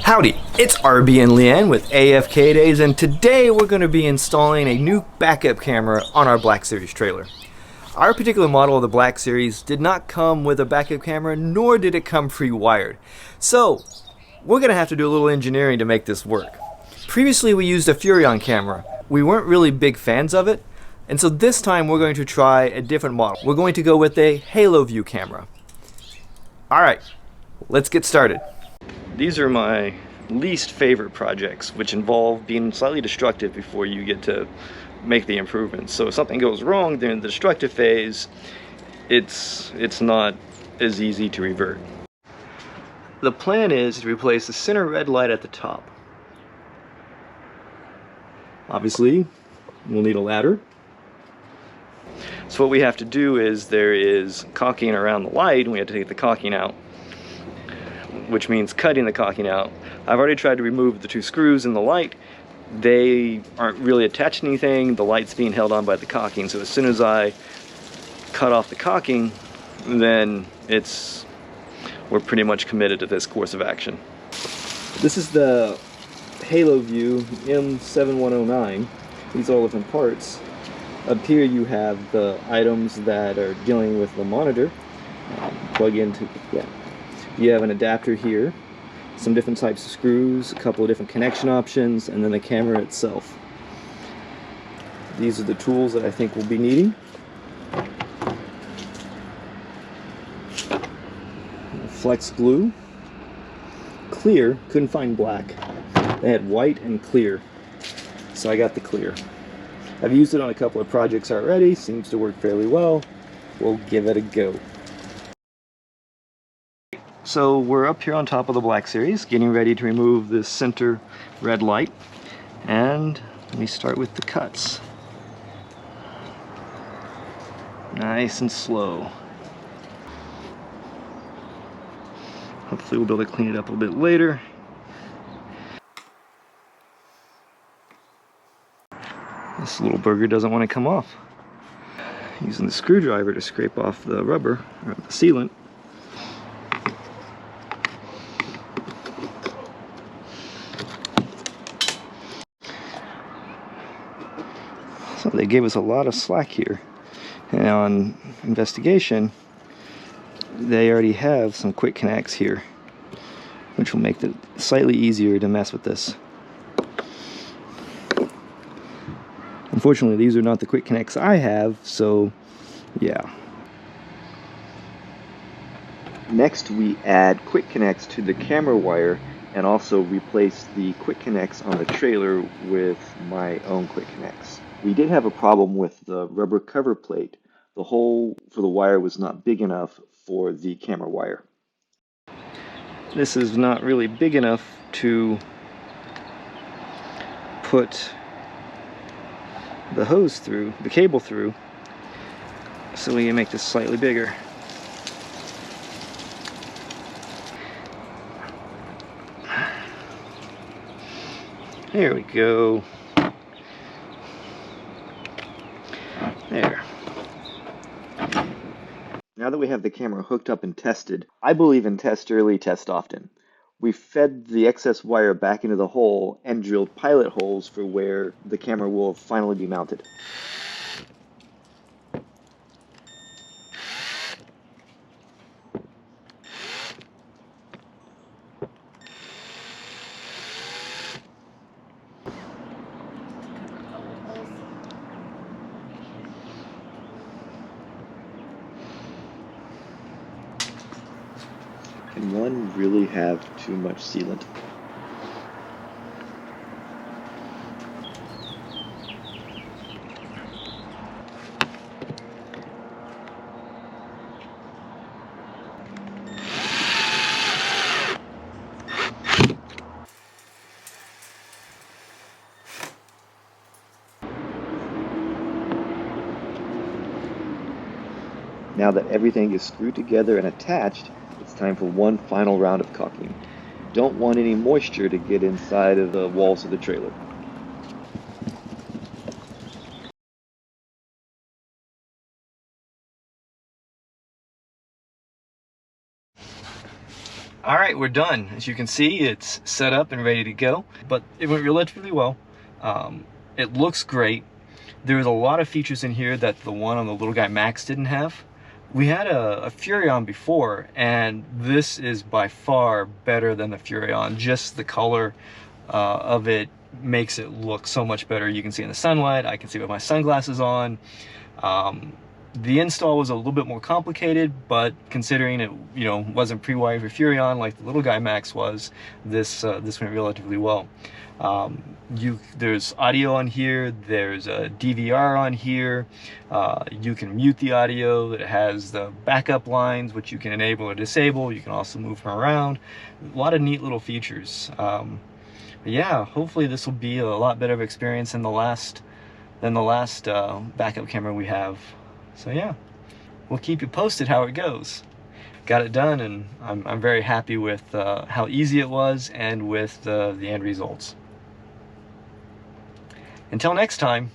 Howdy, it's RB and LeeAnn with AFK Days, and today we're going to be installing a new backup camera on our Black Series trailer. Our particular model of the Black Series did not come with a backup camera, nor did it come pre-wired. So, we're going to have to do a little engineering to make this work. Previously we used a Furrion camera. We weren't really big fans of it, and so this time we're going to try a different model. We're going to go with a Haloview camera. Alright, let's get started. These are my least favorite projects, which involve being slightly destructive before you get to make the improvements. So if something goes wrong during the destructive phase, it's not as easy to revert. The plan is to replace the center red light at the top. Obviously, we'll need a ladder. So what we have to do is there is caulking around the light, and we have to take the caulking out, which means cutting the caulking out. I've already tried to remove the two screws in the light. They aren't really attached to anything. The light's being held on by the caulking, so as soon as I cut off the caulking, then we're pretty much committed to this course of action. This is the Haloview M7109. These are all different parts. Up here you have the items that are dealing with the monitor. Plug into, yeah. You have an adapter here, some different types of screws, a couple of different connection options, and then the camera itself. These are the tools that I think we'll be needing. Flex glue, clear, couldn't find black. They had white and clear, so I got the clear. I've used it on a couple of projects already, seems to work fairly well. We'll give it a go. So we're up here on top of the Black Series, getting ready to remove the center red light, and we start with the cuts. Nice and slow. Hopefully we'll be able to clean it up a bit later. This little burger doesn't want to come off. Using the screwdriver to scrape off the rubber, or the sealant. So they gave us a lot of slack here, and on investigation they already have some quick connects here, which will make it slightly easier to mess with this. Unfortunately, these are not the quick connects I have, so yeah. Next we add quick connects to the camera wire and also replace the quick connects on the trailer with my own quick connects. We did have a problem with the rubber cover plate. The hole for the wire was not big enough for the camera wire. This is not really big enough to put the hose through, the cable through, so we can make this slightly bigger. There we go. There. Now that we have the camera hooked up and tested, I believe in test early, test often. We fed the excess wire back into the hole and drilled pilot holes for where the camera will finally be mounted. Can one really have too much sealant? Now that everything is screwed together and attached, it's time for one final round of caulking. Don't want any moisture to get inside of the walls of the trailer. All right, right, we're done. As you can see, it's set up and ready to go, but it went relatively well. It looks great. There's a lot of features in here that the one on the Little Guy Max didn't have. We had a Furrion before, and this is by far better than the Furrion. Just the color of it makes it look so much better. You can see in the sunlight, I can see with my sunglasses on. The install was a little bit more complicated, but considering it, wasn't pre-wired for Furrion like the Little Guy Max was, this went relatively well. There's audio on here, there's a DVR on here, you can mute the audio, it has the backup lines which you can enable or disable, you can also move them around. A lot of neat little features. But yeah, hopefully this will be a lot better of experience than the last backup camera we have. So yeah, we'll keep you posted how it goes. Got it done, and I'm very happy with how easy it was and with the end results. Until next time.